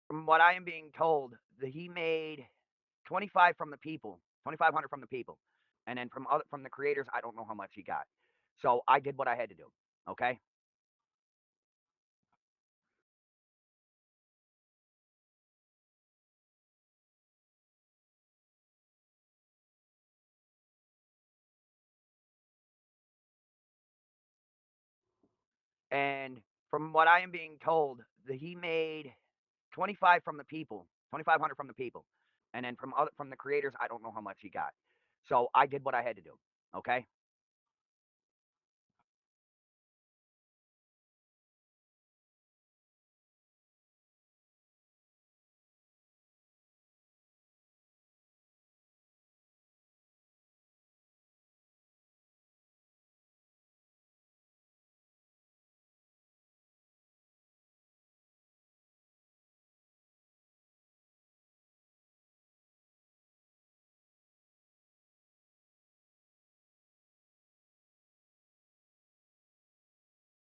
From what I am being told, that he made 25 from the people, 2,500 from the people, and then from the creators, I don't know how much he got. So I did what I had to do. Okay. And from what I am being told, that he made 25 from the people, 2,500 from the people, and then from the creators, I don't know how much he got. So I did what I had to do. Okay.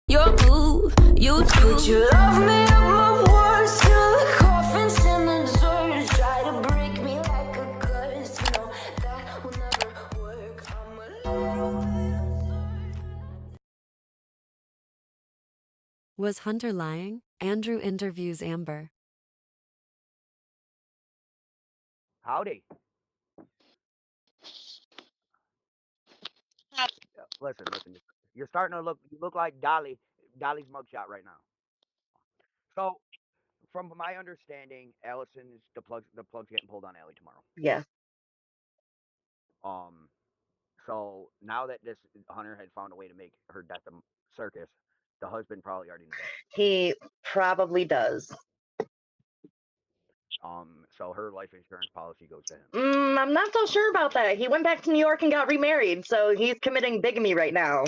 Your boo, you too. Would you love me at my worst? Till the coffins in the dirt try to break me like a curse. You know that will never work. I'm a little bit absurd. Was Hunter lying? Andrew interviews Amber. Howdy. Listen. You're starting to look. You look like Dolly's mugshot right now. So, from my understanding, Allison's the plug's getting pulled on Allie tomorrow. Yeah. Um. So now that this Hunter had found a way to make her death a circus, the husband probably already knows. He probably does. So her life insurance policy goes to him. I'm not so sure about that. He went back to New York and got remarried, so he's committing bigamy right now.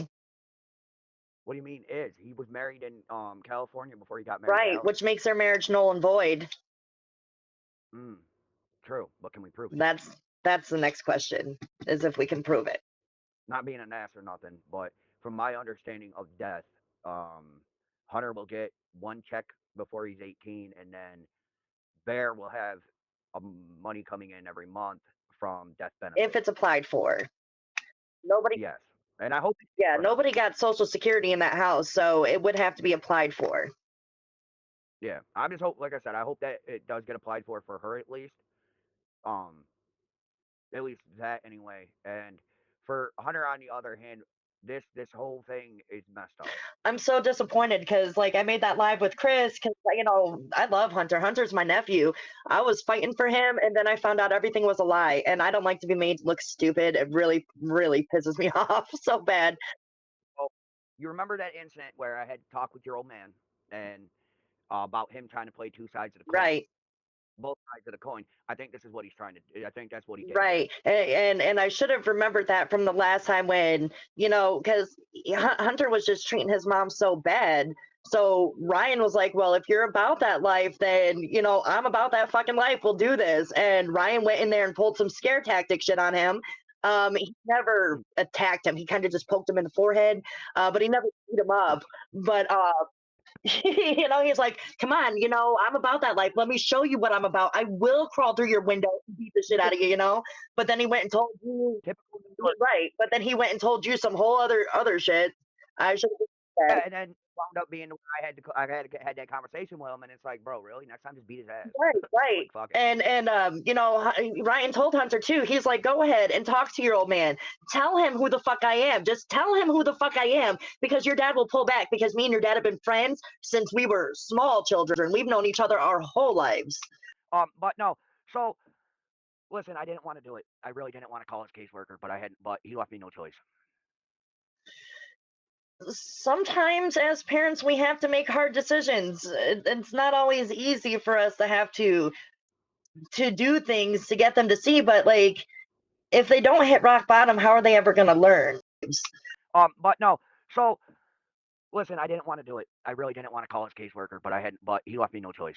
What do you mean is? He was married in California before he got married. Right, which makes their marriage null and void. True, but can we prove it? That's the next question, is if we can prove it. Not being an ass or nothing, but from my understanding of death, Hunter will get one check before he's 18, and then Bear will have money coming in every month from death benefits. If it's applied for. Nobody. Yes, and I hope. Yeah, nobody got Social Security in that house, so it would have to be applied for. Yeah, I just hope, like I said, I hope that it does get applied for her at least. At least that anyway. And for Hunter, on the other hand, this whole thing is messed up. I'm so disappointed because, like, I made that live with Chris because, you know, I love Hunter. Hunter's my nephew. I was fighting for him, and then I found out everything was a lie. And I don't like to be made look stupid. It really, really pisses me off so bad. Well, you remember that incident where I had to talk with your old man and about him trying to play two sides of the coin? Right. Both sides of the coin. I think this is what he's trying to do. I think that's what he did. Right. And I should have remembered that from the last time when, you know, because Hunter was just treating his mom so bad. So Ryan was like, well, if you're about that life, then, you know, I'm about that fucking life. We'll do this. And Ryan went in there and pulled some scare tactic shit on him. He never attacked him. He kind of just poked him in the forehead, but he never beat him up. But you know, he's like, come on, you know, I'm about that life. Let me show you what I'm about. I will crawl through your window and beat the shit out of you, you know? But then he went and told you, right, but then he went and told you some whole other shit. I should have said. Yeah, and then wound up being I had that conversation with him, and it's like, bro, really? Next time, just beat his ass. Right. Like, and you know, Ryan told Hunter too. He's like, go ahead and talk to your old man. Tell him who the fuck I am. Just tell him who the fuck I am, because your dad will pull back. Because me and your dad have been friends since we were small children. We've known each other our whole lives. But no. So, listen, I didn't want to do it. I really didn't want to call his caseworker, but But he left me no choice. Sometimes as parents we have to make hard decisions. It's not always easy for us to have to do things to get them to see, but like, if they don't hit rock bottom, how are they ever going to learn? But no. So, listen, I didn't want to do it. I really didn't want to call his caseworker, but he left me no choice.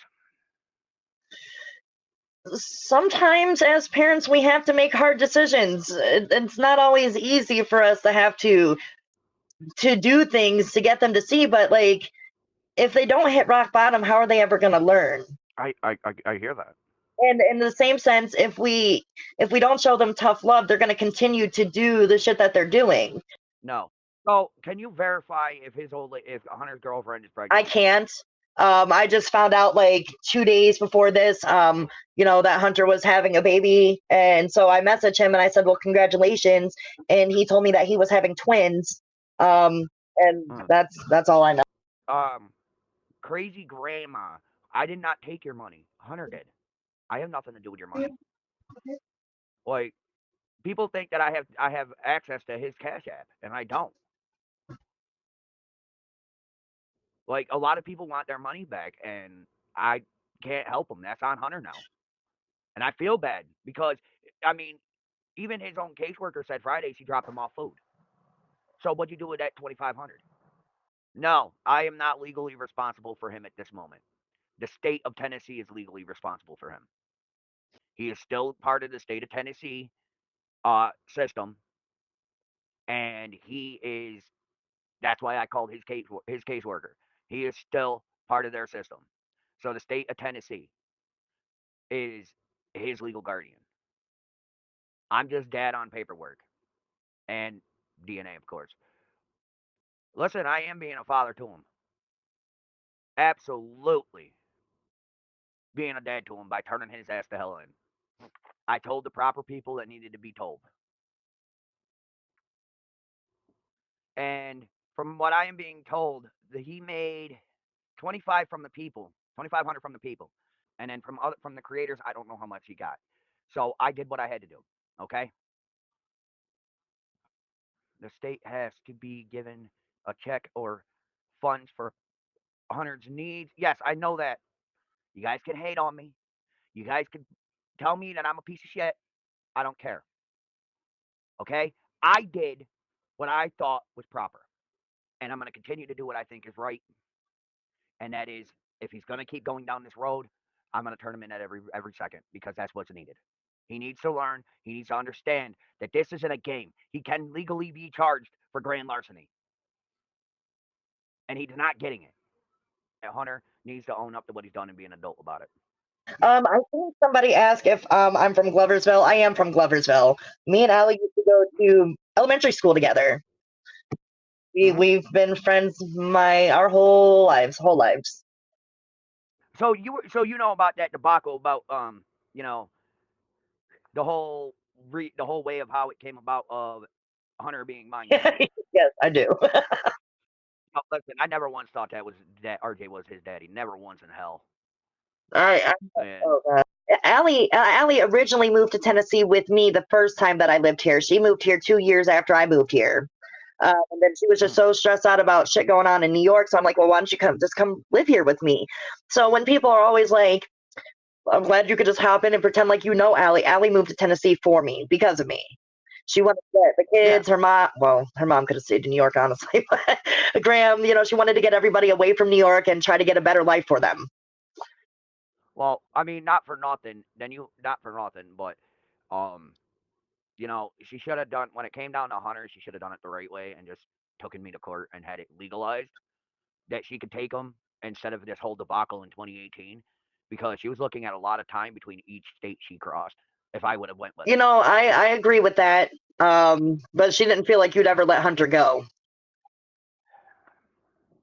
Sometimes as parents we have to make hard decisions. It's not always easy for us to have to do things to get them to see, but like, if they don't hit rock bottom, how are they ever going to learn? I hear that. And in the same sense, if we don't show them tough love, they're going to continue to do the shit that they're doing. No. So, can you verify if Hunter's girlfriend is I pregnant? can't. I just found out like 2 days before this, that Hunter was having a baby, and so I messaged him and I said, "Well, congratulations," and he told me that he was having twins. And Hmm. that's all I know. Um, crazy grandma. I did not take your money. Hunter did. I have nothing to do with your money. Like people think that I have access to his Cash App, and I don't. Like a lot of people want their money back, and I can't help them. That's on Hunter now, and I feel bad because I mean, even his own caseworker said Friday she dropped him off food. So what'd you do with that 2,500? No, I am not legally responsible for him at this moment. The state of Tennessee is legally responsible for him. He is still part of the state of Tennessee system, and he is. That's why I called his caseworker. He is still part of their system. So the state of Tennessee is his legal guardian. I'm just dad on paperwork and DNA, of course. Listen, I am being a father to him. Absolutely being a dad to him by turning his ass to hell in. I told the proper people that needed to be told. And from what I am being told, that he made 25 from the people, 2,500 from the people, and then from the creators, I don't know how much he got. So I did what I had to do. Okay, the state has to be given a check or funds for Hunter's needs. Yes, I know that. You guys can hate on me. You guys can tell me that I'm a piece of shit. I don't care. Okay, I did what I thought was proper, and I'm going to continue to do what I think is right. And that is, if he's going to keep going down this road, I'm going to turn him in at every second because that's what's needed. He needs to learn. He needs to understand that this isn't a game. He can legally be charged for grand larceny, and he's not getting it. And Hunter needs to own up to what he's done and be an adult about it. I think somebody asked if I'm from Gloversville. I am from Gloversville. Me and Allie used to go to elementary school together. Hmm. We've been friends our whole lives. So you know about that debacle about you know the whole the whole way of how it came about of Hunter being mind controlled. Yes, I do. Oh, listen, I never once thought that RJ was his daddy. Never once in hell. I And oh God. Allie originally moved to Tennessee with me the first time that I lived here. She moved here 2 years after I moved here. And then she was just mm, so stressed out about shit going on in New York. So I'm like, well, why don't you come live here with me? So when people are always like, I'm glad you could just hop in and pretend like you know Allie. Allie moved to Tennessee for me because of me. She wanted to get the yeah. kids, her mom could have stayed in New York, honestly. But Graham, she wanted to get everybody away from New York and try to get a better life for them. Well, I mean, not for nothing. Not for nothing, but um, she should have done when it came down to Hunter. She should have done it the right way and just taken me to court and had it legalized that she could take them instead of this whole debacle in 2018, because she was looking at a lot of time between each state she crossed. If I would have went with it, I agree with that. But she didn't feel like you'd ever let Hunter go.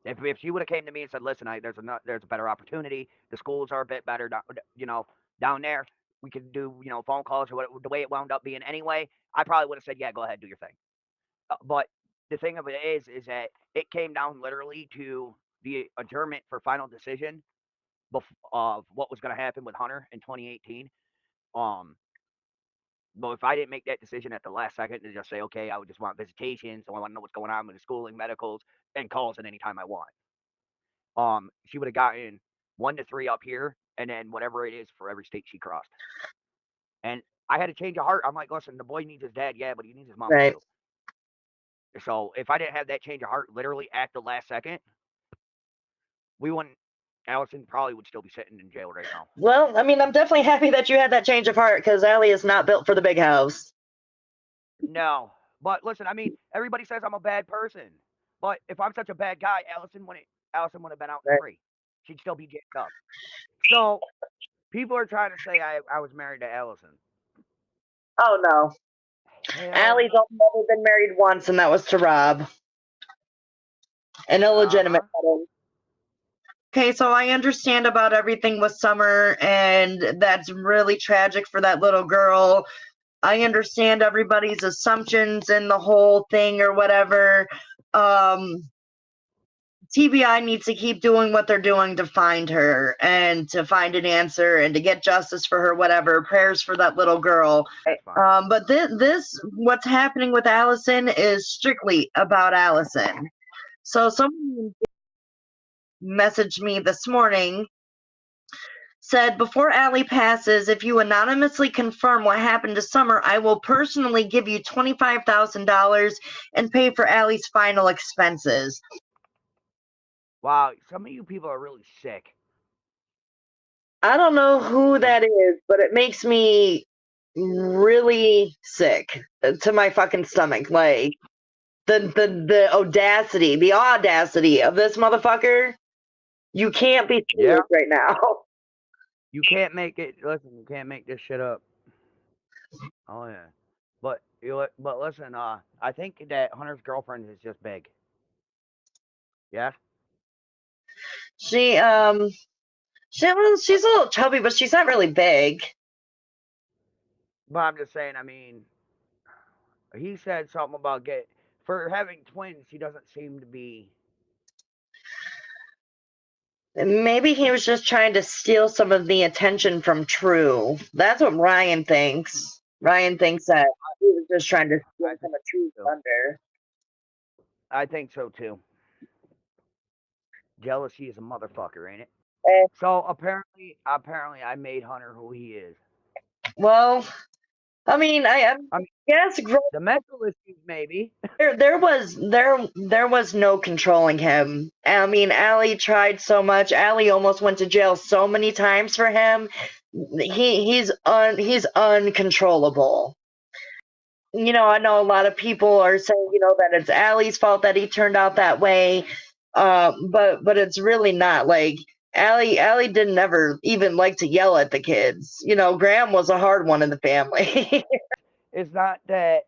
if she would have came to me and said, "Listen, there's a better opportunity. The schools are a bit better, down there. We could do phone calls or the way it wound up being anyway." I probably would have said, "Yeah, go ahead, do your thing." But the thing of it is that it came down literally to the adjournment for final decision of what was going to happen with Hunter in 2018. Um, but if I didn't make that decision at the last second to just say, okay, I would just want visitations, so I want to know what's going on with the schooling, medicals, and calls at any time I want. She would have gotten 1 to 3 up here, and then whatever it is for every state she crossed. And I had a change of heart. I'm like, listen, the boy needs his dad, yeah, but he needs his mama Right. too. So if I didn't have that change of heart literally at the last second, we wouldn't. Allison probably would still be sitting in jail right now. Well, I mean, I'm definitely happy that you had that change of heart because Allie is not built for the big house. No, but listen, I mean, everybody says I'm a bad person, but if I'm such a bad guy, Allison would have been out Right. free. she'd still be jacked up. So people are trying to say I was married to Allison. Oh no. Hell Allie's only been married once, and that was to Rob. An illegitimate wedding. Okay, so I understand about everything with Summer, and that's really tragic for that little girl. I understand everybody's assumptions in the whole thing or whatever. TBI needs to keep doing what they're doing to find her and to find an answer and to get justice for her, whatever. Prayers for that little girl. But this, what's happening with Allison is strictly about Allison. So someone messaged me this morning, said, before Allie passes, if you anonymously confirm what happened to Summer, I will personally give you $25,000 and pay for Allie's final expenses. Wow, some of you people are really sick. I don't know who that is, but it makes me really sick to my fucking stomach. Like the audacity of this motherfucker. You can't be serious right now. You can't make it. Listen, you can't make this shit up. Oh yeah, but listen. I think that Hunter's girlfriend is just big. Yeah. She's a little chubby, but she's not really big. But I'm just saying. I mean, he said something about for having twins. He doesn't seem to be. Maybe he was just trying to steal some of the attention from True. That's what Ryan thinks. Ryan thinks that he was just trying to steal some of True's thunder. I think so too. Jealousy is a motherfucker, ain't it? Eh. So apparently, I made Hunter who he is. Well, I mean, I guess the mental issues maybe. There was no controlling him. I mean, Allie tried so much. Allie almost went to jail so many times for him. He's uncontrollable. You know, I know a lot of people are saying, you know, that it's Allie's fault that he turned out that way. But it's really not. Like Allie didn't ever even like to yell at the kids. You know, Graham was a hard one in the family. It's not that,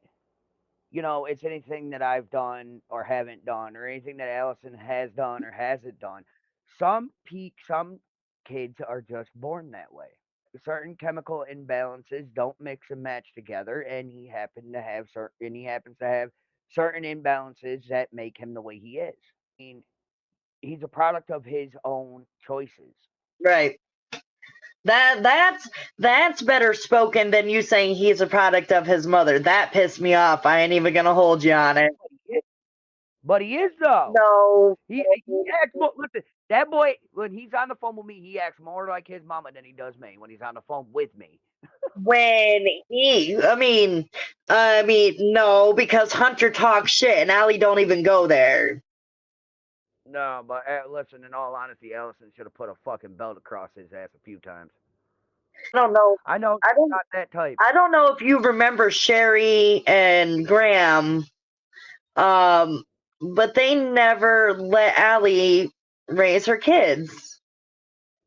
you know, it's anything that I've done or haven't done or anything that Allison has done or hasn't done. Some kids are just born that way. Certain chemical imbalances don't mix and match together, and he happens to have certain imbalances that make him the way he is. I mean, he's a product of his own choices. Right. That's better spoken than you saying he's a product of his mother. That pissed me off. I ain't even gonna hold you on it. But he is though. No. He acts more. Listen, that boy, when he's on the phone with me, he acts more like his mama than he does me when he's on the phone with me. I mean, no, because Hunter talks shit and Allie don't even go there. No, but listen, in all honesty, Allison should have put a fucking belt across his ass a few times. I don't know. I know. I don't. Not that type. I don't know if you remember Sherry and Graham, but they never let Allie raise her kids.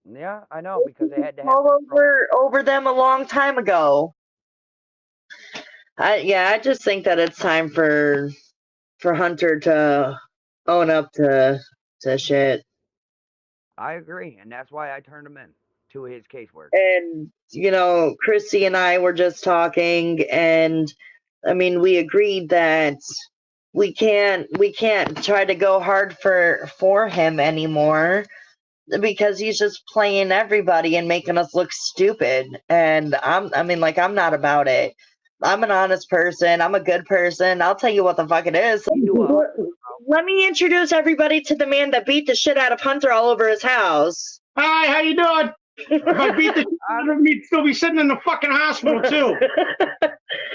Yeah, I know, because they had to have over them a long time ago. I just think that it's time for Hunter to own up to shit. I agree, and that's why I turned him in to his casework. And you know, Chrissy and I were just talking, and I mean, we agreed that we can't try to go hard for him anymore, because he's just playing everybody and making us look stupid. And I'm not about it. I'm an honest person. I'm a good person. I'll tell you what the fuck it is. Let me introduce everybody to the man that beat the shit out of Hunter all over his house. Hi, how you doing? If I beat the shit out of me, he'd still be sitting in the fucking hospital too.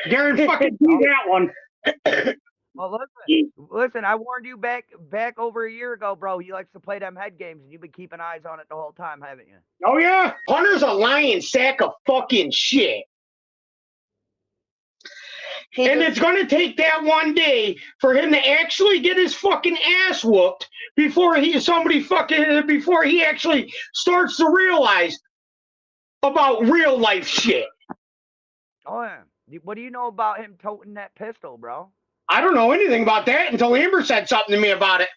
Darren fucking beat that one. Well, listen, I warned you back over a year ago, bro. He likes to play them head games, and you've been keeping eyes on it the whole time, haven't you? Oh, yeah? Hunter's a lying sack of fucking shit. And it's going to take that one day for him to actually get his fucking ass whooped before he actually starts to realize about real life shit. Oh yeah. What do you know about him toting that pistol, bro? I don't know anything about that until Amber said something to me about it.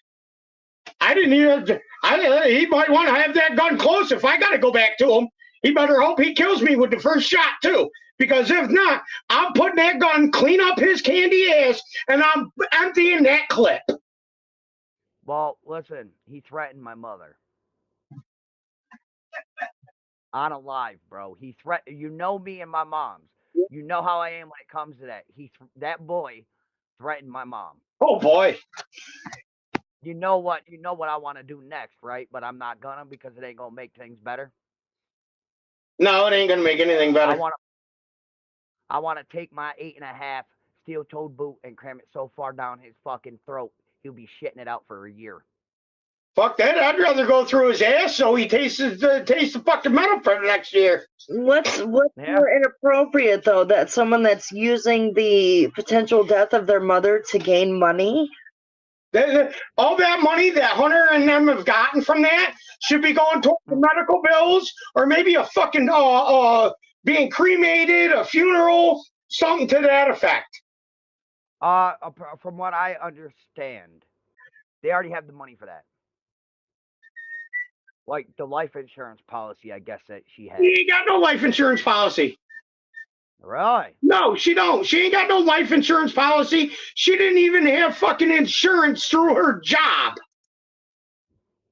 I didn't even. He might want to have that gun close if I got to go back to him. He better hope he kills me with the first shot too. Because if not, I'm putting that gun clean up his candy ass and I'm emptying that clip. Well, listen, he threatened my mother. On a live, bro. He threatened. You know me and my mom's. You know how I am when it comes to that. That boy threatened my mom. Oh boy. You know what I want to do next, right? But I'm not gonna because it ain't gonna make things better. No, it ain't gonna make anything better. I want to take my 8.5 steel-toed boot and cram it so far down his fucking throat, he'll be shitting it out for a year. Fuck that! I'd rather go through his ass so he tastes the fucking metal for the next year. What's more inappropriate though? That someone that's using the potential death of their mother to gain money. All that money that Hunter and them have gotten from that should be going towards the medical bills, or maybe a fucking being cremated, a funeral, something to that effect. From what I understand, they already have the money for that. Like the life insurance policy, I guess that she has. She ain't got no life insurance policy. Really? No, she don't. She ain't got no life insurance policy. She didn't even have fucking insurance through her job.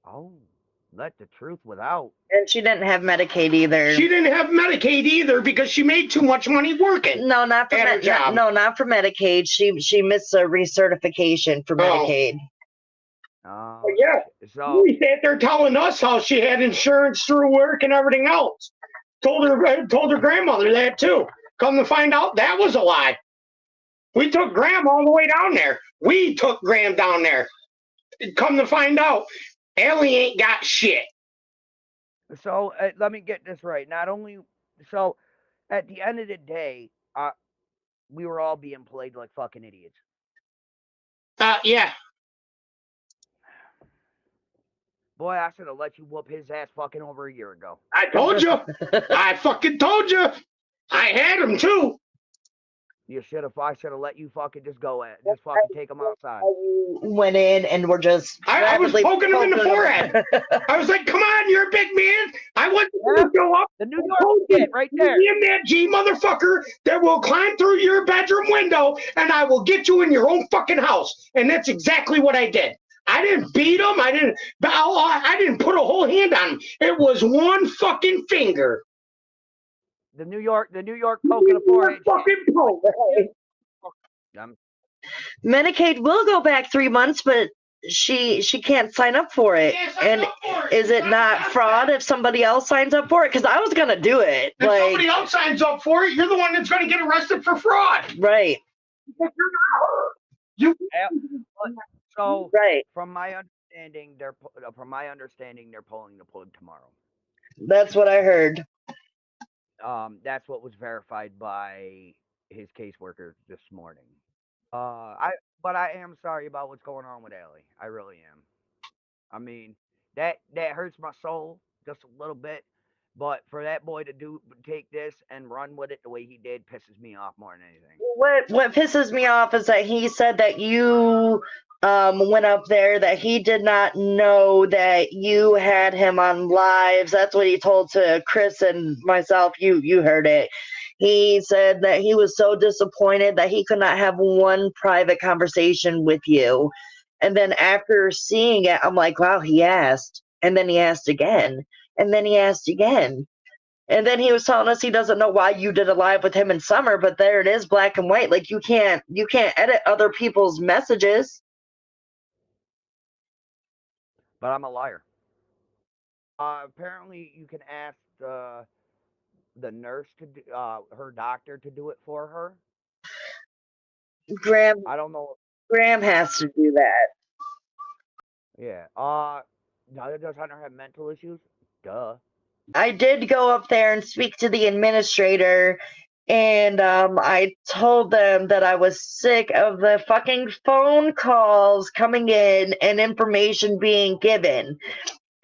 Oh, let the truth without. And she didn't have Medicaid either. She didn't have Medicaid either because she made too much money working. No, not for not for Medicaid. She missed a recertification for Medicaid. Oh, yeah. So she sat there telling us how she had insurance through work and everything else. Told her grandmother that too. Come to find out, that was a lie. We took Graham all the way down there. We took Graham down there. Come to find out, Ellie ain't got shit. So let me get this right. Not only so, at the end of the day, we were all being played like fucking idiots. Yeah. Boy, I should have let you whoop his ass fucking over a year ago. I told you. I fucking told you. I had him too. You should have. I should have let you fucking just fucking take him outside. You went in and were just. I was poking him in the forehead. I was like, "Come on, you're a big man. I want you to go up." The New York kid, right there. Me and that G motherfucker that will climb through your bedroom window, and I will get you in your own fucking house. And that's exactly what I did. I didn't beat him. I didn't put a whole hand on him. It was one fucking finger. The New York poking the forehead. Fucking poke. Medicaid will go back 3 months, but she can't sign up for it. And is it not fraud if somebody else signs up for it? Because I was gonna do it. If somebody else signs up for it, you're the one that's gonna get arrested for fraud. Right. But you're not her. You. So right. From my understanding, they're pulling the plug tomorrow. That's what I heard. That's what was verified by his caseworker this morning. But I am sorry about what's going on with Ellie. I really am. I mean, that hurts my soul just a little bit. But for that boy to take this and run with it the way he did pisses me off more than anything. What pisses me off is that he said that you went up there, that he did not know that you had him on lives. That's what he told to Chris and myself. You heard it. He said that he was so disappointed that he could not have one private conversation with you. And then after seeing it, I'm like, wow, he asked. And then he asked again. And then he asked again. And then he was telling us he doesn't know why you did a live with him in summer, but there it is, black and white. Like you can't edit other people's messages. But I'm a liar. Apparently you can ask the nurse her doctor to do it for her. Graham, I don't know. Graham has to do that. Yeah. Does Hunter have mental issues? Duh. I did go up there and speak to the administrator, And I told them that I was sick of the fucking phone calls coming in and information being given.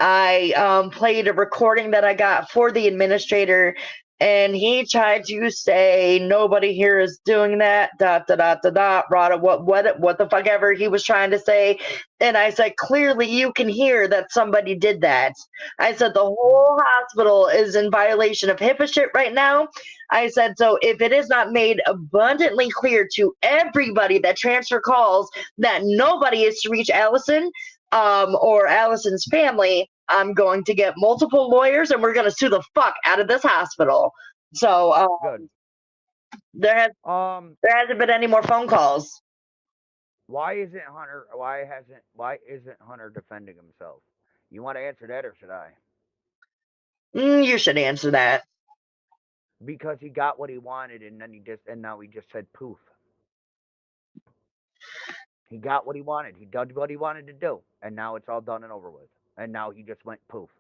I played a recording that I got for the administrator, and he tried to say nobody here is doing that. Dot dot dot dot dot. Rada, what the fuck ever he was trying to say, and I said clearly you can hear that somebody did that. I said the whole hospital is in violation of HIPAA shit right now. I said so if it is not made abundantly clear to everybody that transfer calls that nobody is to reach Allison or Allison's family, I'm going to get multiple lawyers and we're going to sue the fuck out of this hospital. So Good. there hasn't been any more phone calls. Why isn't Hunter defending himself? You want to answer that, or should I? You should answer that. Because he got what he wanted, and now he just said poof. He got what he wanted. He did what he wanted to do, and now it's all done and over with. And now he just went poof.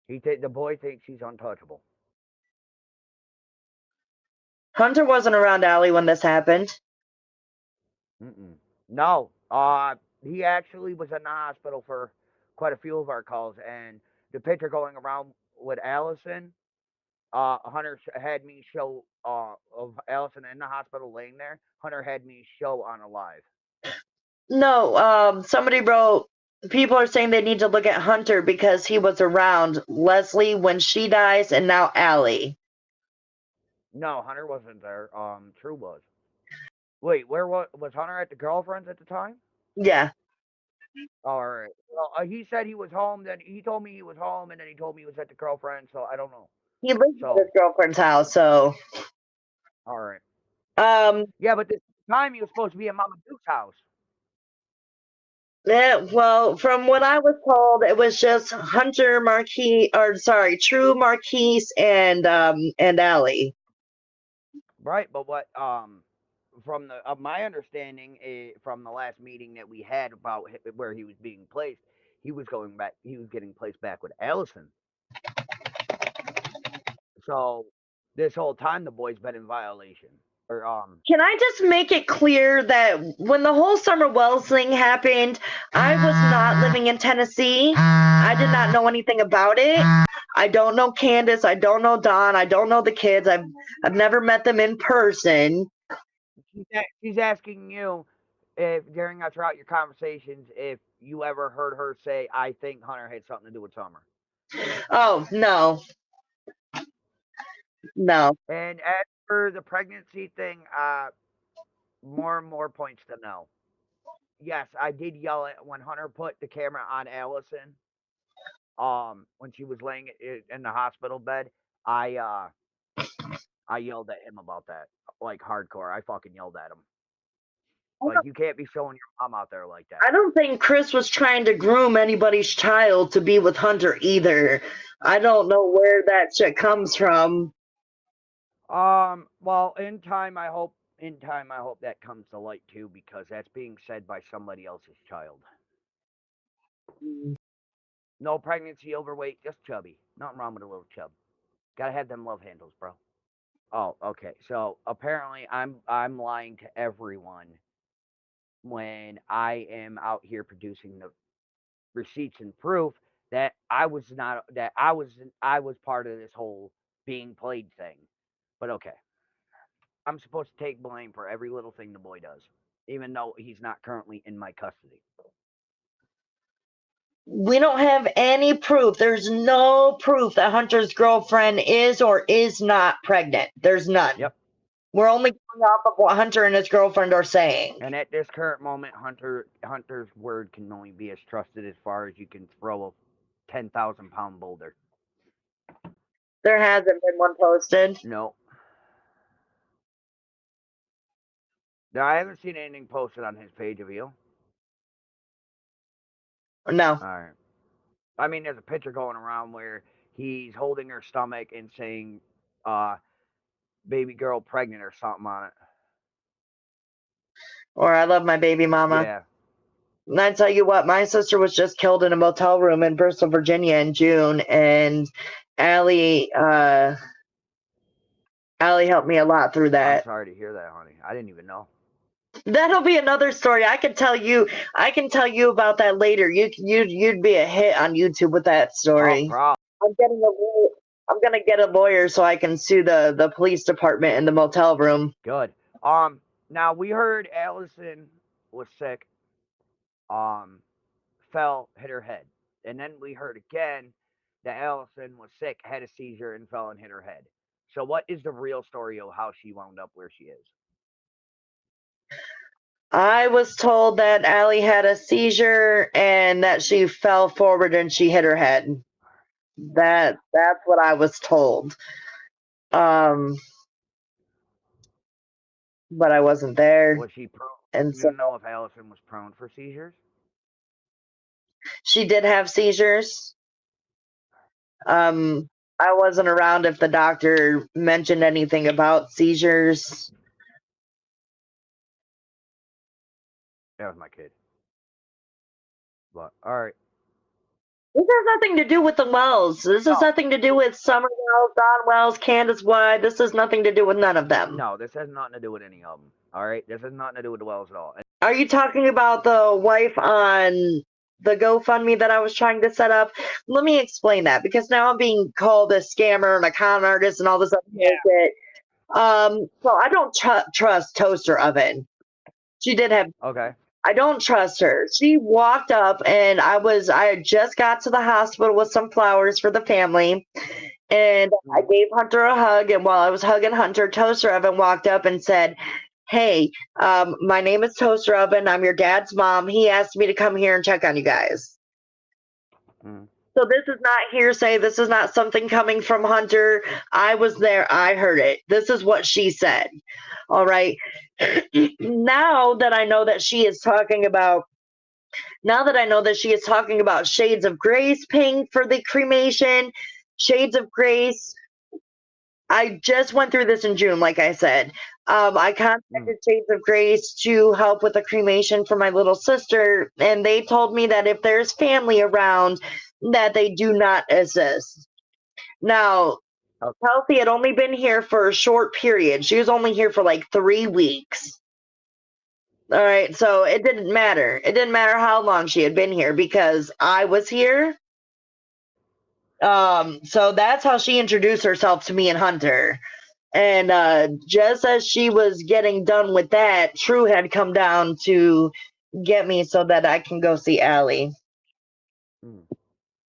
The boy thinks he's untouchable. Hunter wasn't around Allie when this happened. No. He actually was in the hospital for quite a few of our calls, and the picture going around with Allison, Hunter had me show of Allison in the hospital laying there. Hunter had me show on a live. No, somebody wrote, people are saying they need to look at Hunter because he was around Leslie when she dies and now Allie. No, Hunter wasn't there. True was. Wait, where was Hunter at the girlfriend's at the time? Yeah. All right. Well, he said he was home. Then he told me he was home, and then he told me he was at the girlfriend. So I don't know. He lived at his girlfriend's house, so. All right. Yeah, but this time he was supposed to be at Mama Duke's house. Yeah, well, from what I was told, it was just Hunter, True, Marquise, and Allie. Right, but what from my understanding from the last meeting that we had about where he was being placed, he was getting placed back with Allison. So this whole time the boy's been in violation. Can I just make it clear that when the whole Summer Wells thing happened, I was not living in Tennessee. I did not know anything about it. I don't know Candace. I don't know Don. I don't know the kids. I've never met them in person. She's asking you if throughout your conversations if you ever heard her say, "I think Hunter had something to do with Summer." Oh, no. No. And as for the pregnancy thing, more and more points to no. Yes, I did yell at when Hunter put the camera on Allison. When she was laying in the hospital bed, I yelled at him about that, like hardcore. I fucking yelled at him. Like, you can't be showing your mom out there like that. I don't think Chris was trying to groom anybody's child to be with Hunter either. I don't know where that shit comes from. Well, in time I hope that comes to light too, because that's being said by somebody else's child. No pregnancy, overweight, just chubby. Nothing wrong with a little chub. Gotta have them love handles, bro. Oh, okay. So apparently I'm lying to everyone when I am out here producing the receipts and proof that I was part of this whole being played thing. But okay. I'm supposed to take blame for every little thing the boy does, even though he's not currently in my custody. We don't have any proof. There's no proof that Hunter's girlfriend is or is not pregnant. There's none. Yep. We're only going off of what Hunter and his girlfriend are saying. And at this current moment, Hunter's word can only be as trusted as far as you can throw a 10,000-pound boulder. There hasn't been one posted. No. No, I haven't seen anything posted on his page of you. No. All right. I mean, there's a picture going around where he's holding her stomach and saying, baby girl pregnant or something on it. Or I love my baby mama. Yeah. And I tell you what, my sister was just killed in a motel room in Bristol, Virginia in June. And Allie Allie helped me a lot through I'm that. sorry to hear that, honey. I didn't even know. That'll be another story. I can tell you about that later. You'd be a hit on YouTube with that Oh, story. problem. I'm gonna get a lawyer so I can sue the police department in the motel room. Good. Now we heard Allison was sick. Um, fell, hit her head, and then we heard again that Allison was sick, had a seizure, and fell and hit her head. So, what is the real story of how she wound up where she is? I was told that Allie had a seizure and that she fell forward and she hit her head. That's what I was told. But I wasn't there, Was she prone? and Do so you know if Allison was prone for seizures? she did have seizures. I wasn't around if the doctor mentioned anything about seizures. That was my kid. But all right. This has nothing to do with the Wells. This has No. nothing to do with Summer Wells, Don Wells, Candace White. This has nothing to do with none of them. No, this has nothing to do with any of them. All right, this has nothing to do with the Wells at all. Are you talking about the wife on the GoFundMe that I was trying to set up? Let me explain that, because now I'm being called a scammer and a con artist and all this other bullshit. So I don't trust Toaster Oven. She did have. Okay. I don't trust her. She walked up and I had just got to the hospital with some flowers for the family. And I gave Hunter a hug, and while I was hugging Hunter, Toaster Oven walked up and said, "Hey, my name is Toaster Oven. I'm your dad's mom. He asked me to come here and check on you guys." Mm. So this is not hearsay. This is not something coming from Hunter. I was there. I heard it. This is what she said. All right. Now that I know that she is talking about Shades of Grace paying for the cremation, Shades of Grace. I just went through this in June, like I said. I contacted Shades of Grace to help with the cremation for my little sister, and they told me that if there's family around, that they do not assist. Now, Kelsey had only been here for a short period. She was only here for like 3 weeks. All right, so it didn't matter. It didn't matter how long she had been here because I was here. So that's how she introduced herself to me and Hunter. And just as she was getting done with that, True had come down to get me so that I can go see Allie.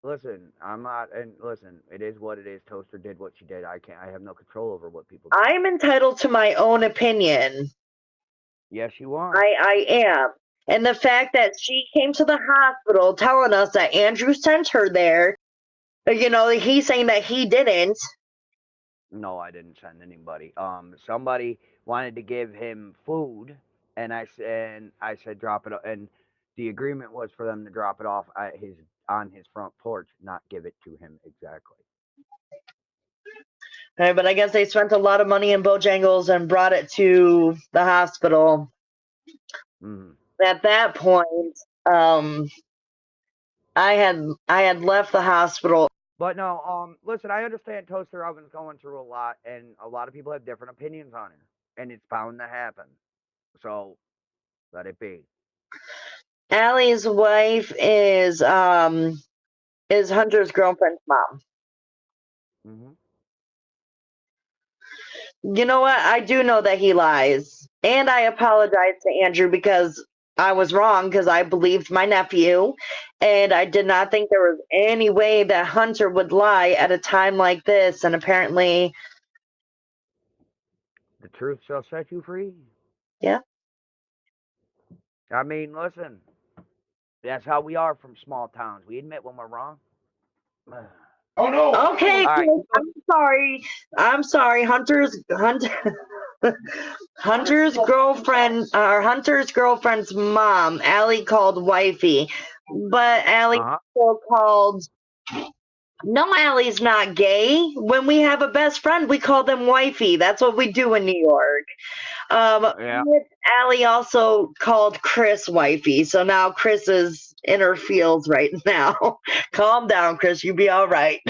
Listen, I'm not, and listen, it is what it is. Toaster did what she did. I have no control over what people do. I am entitled to my own opinion. Yes, you are. I am. And the fact that she came to the hospital telling us that Andrew sent her there, he's saying that he didn't. No, I didn't send anybody. Somebody wanted to give him food, and I said drop it, and the agreement was for them to drop it off on his front porch, not give it to him exactly. Right, but I guess they spent a lot of money in Bojangles and brought it to the hospital. Mm-hmm. At that point, I had left the hospital. But no, listen, I understand Toaster Oven's going through a lot, and a lot of people have different opinions on her, and it's bound to happen. So let it be. Allie's wife is Hunter's girlfriend's mom. Mm-hmm. You know what? I do know that he lies, and I apologize to Andrew because I was wrong, because I believed my nephew, and I did not think there was any way that Hunter would lie at a time like this, and apparently The truth shall set you free. Yeah. I mean, listen, that's how we are from small towns. We admit when we're wrong. Oh no. Okay, All right. I'm sorry. Hunter's girlfriend, or Hunter's girlfriend's mom, Allie, called wifey, but Allie still called. No, Allie's not gay. When we have a best friend, we call them wifey. That's what we do in New York. Allie also called Chris wifey, so now Chris is in her feels right now. Calm down, Chris. You'll be all right.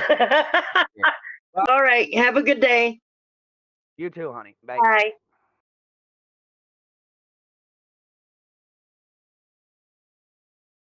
All right. Have a good day. You too, honey. Bye. Bye.